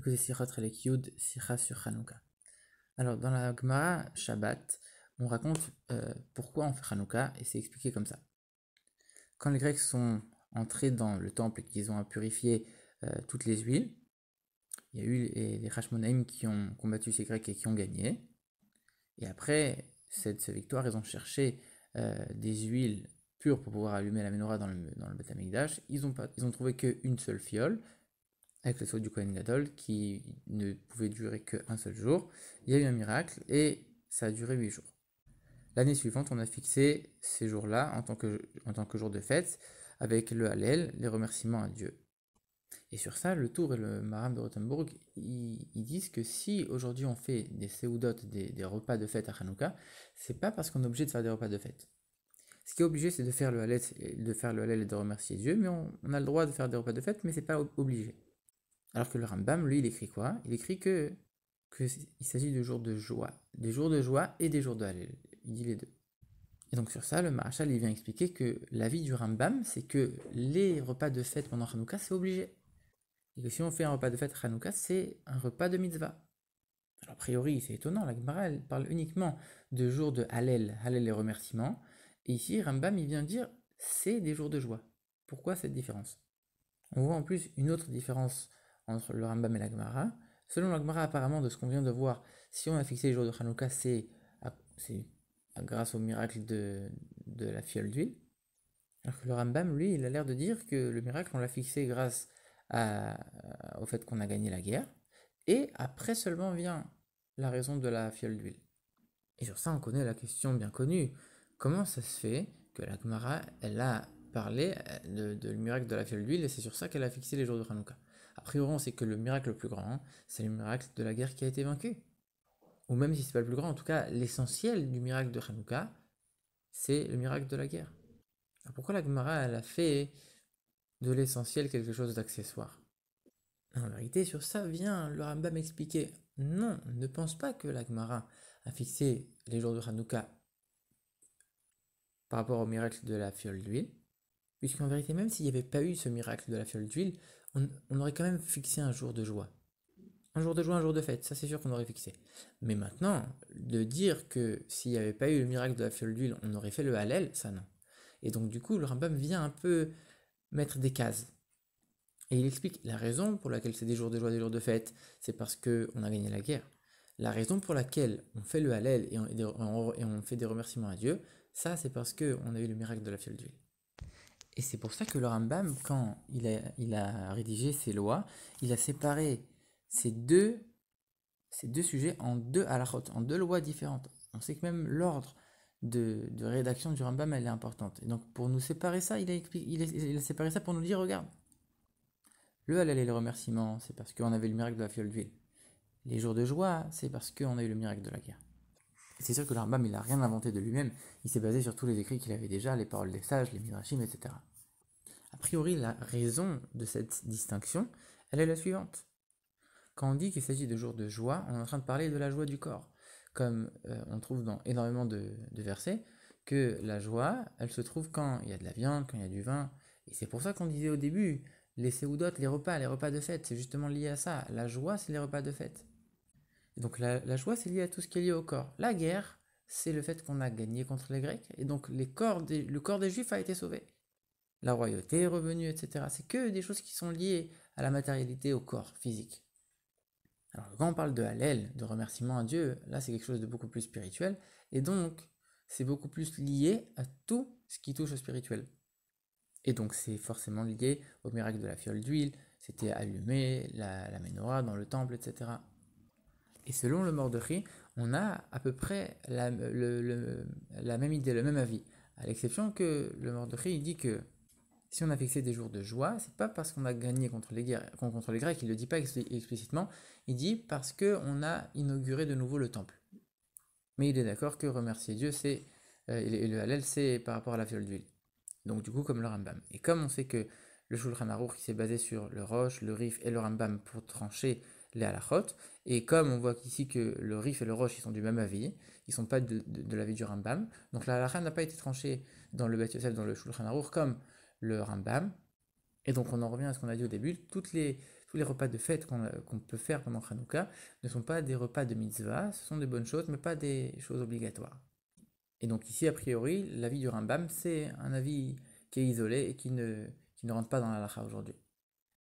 Écoutez Sirot Relek Yud, Sira sur Hanouka. Alors, dans la Gemara Shabbat, on raconte pourquoi on fait Hanouka, et c'est expliqué comme ça. Quand les Grecs sont entrés dans le temple et qu'ils ont purifié toutes les huiles, il y a eu les Hashmonaïm qui ont combattu ces Grecs et qui ont gagné. Et après cette victoire, ils ont cherché des huiles pures pour pouvoir allumer la menorah dans le Beth Amikdash. Ils ont trouvé qu'une seule fiole, avec le sceau du Kohen Gadol, qui ne pouvait durer qu'un seul jour. Il y a eu un miracle, et ça a duré 8 jours. L'année suivante, on a fixé ces jours-là en tant que jour de fête, avec le Hallel, les remerciements à Dieu. Et sur ça, le Tour et le Maharam de Rothenburg, ils disent que si aujourd'hui on fait des Seudot, des repas de fête à Hanouka, c'est pas parce qu'on est obligé de faire des repas de fête. Ce qui est obligé, c'est de faire le Hallel et de remercier Dieu, mais on a le droit de faire des repas de fête, mais c'est pas obligé. Alors que le Rambam, lui, il écrit quoi? Il écrit qu'il s'agit de jours de joie. Des jours de joie et des jours de Hallel. Il dit les deux. Et donc sur ça, le Maharshal, il vient expliquer que l'avis du Rambam, c'est que les repas de fête pendant Hanouka, c'est obligé. Et que si on fait un repas de fête Hanouka, c'est un repas de mitzvah. Alors a priori, c'est étonnant, la Gemara, elle parle uniquement de jours de Hallel, Hallel et remerciements. Et ici, Rambam, il vient dire, c'est des jours de joie. Pourquoi cette différence? On voit en plus une autre différence entre le Rambam et la Gemara. Selon la Gemara, apparemment, de ce qu'on vient de voir, si on a fixé les jours de Hanouka, c'est grâce au miracle de la fiole d'huile. Alors que le Rambam, lui, il a l'air de dire que le miracle, on l'a fixé grâce au fait qu'on a gagné la guerre. Et après seulement vient la raison de la fiole d'huile. Et sur ça, on connaît la question bien connue. Comment ça se fait que la Gemara, elle a parlé de le miracle de la fiole d'huile, et c'est sur ça qu'elle a fixé les jours de Hanouka? A priori, on sait que le miracle le plus grand, c'est le miracle de la guerre qui a été vaincue. Ou même si c'est pas le plus grand, en tout cas, l'essentiel du miracle de Hanouka, c'est le miracle de la guerre. Alors pourquoi la Gemara, elle a fait de l'essentiel quelque chose d'accessoire? En vérité, sur ça vient le Rambam expliquer. Non, ne pense pas que la Gemara a fixé les jours de Hanouka par rapport au miracle de la fiole d'huile, puisqu'en vérité, même s'il n'y avait pas eu ce miracle de la fiole d'huile, on aurait quand même fixé un jour de joie. Un jour de joie, un jour de fête, ça c'est sûr qu'on aurait fixé. Mais maintenant, de dire que s'il n'y avait pas eu le miracle de la fiole d'huile, on aurait fait le Hallel, ça non. Et donc du coup, le Rambam vient un peu mettre des cases. Et il explique la raison pour laquelle c'est des jours de joie, des jours de fête, c'est parce qu'on a gagné la guerre. La raison pour laquelle on fait le Hallel et on fait des remerciements à Dieu, ça c'est parce qu'on a eu le miracle de la fiole d'huile. Et c'est pour ça que le Rambam, quand il a rédigé ses lois, il a séparé ces deux sujets en deux halachot, en deux lois différentes. On sait que même l'ordre de rédaction du Rambam, elle est importante. Et donc pour nous séparer ça, il a séparé ça pour nous dire, regarde, le Hallel et le remerciement, c'est parce qu'on avait le miracle de la fiole d'huile. Les jours de joie, c'est parce qu'on a eu le miracle de la guerre. Et c'est sûr que le Rambam, il n'a rien inventé de lui-même, il s'est basé sur tous les écrits qu'il avait déjà, les paroles des sages, les midrashim, etc. A priori, la raison de cette distinction, elle est la suivante. Quand on dit qu'il s'agit de jours de joie, on est en train de parler de la joie du corps. Comme on trouve dans énormément de versets, que la joie, elle se trouve quand il y a de la viande, quand il y a du vin. Et c'est pour ça qu'on disait au début, les séoudotes, les repas de fête, c'est justement lié à ça. La joie, c'est les repas de fête. Et donc la joie, c'est lié à tout ce qui est lié au corps. La guerre, c'est le fait qu'on a gagné contre les Grecs, et donc le corps des Juifs a été sauvé. La royauté est revenue, etc. C'est que des choses qui sont liées à la matérialité, au corps physique. Alors quand on parle de Hallel, de remerciement à Dieu, là c'est quelque chose de beaucoup plus spirituel, et donc c'est beaucoup plus lié à tout ce qui touche au spirituel. Et donc c'est forcément lié au miracle de la fiole d'huile, c'était allumer la menorah dans le temple, etc. Et selon le Mordechai, on a à peu près la même idée, le même avis, à l'exception que le Mordechai il dit que si on a fixé des jours de joie, c'est pas parce qu'on a gagné contre les Grecs, il ne le dit pas explicitement, il dit parce qu'on a inauguré de nouveau le temple. Mais il est d'accord que remercier Dieu, et le Hallel, c'est par rapport à la fiole d'huile. Donc du coup, comme le Rambam. Et comme on sait que le Shulchan Aruch s'est basé sur le Rosh, le Rif et le Rambam pour trancher les halachot, et comme on voit ici que le Rif et le Rosh, ils sont du même avis, ils ne sont pas de l'avis du Rambam, donc la halacha n'a pas été tranchée dans le Beth Yosef, dans le Shulchan Aruch, comme le Rambam. Et donc on en revient à ce qu'on a dit au début, toutes les tous les repas de fête qu'on peut faire pendant Hanouka ne sont pas des repas de mitzvah, ce sont des bonnes choses, mais pas des choses obligatoires. Et donc ici, a priori, l'avis du Rambam, c'est un avis qui est isolé et qui ne rentre pas dans la halakha aujourd'hui.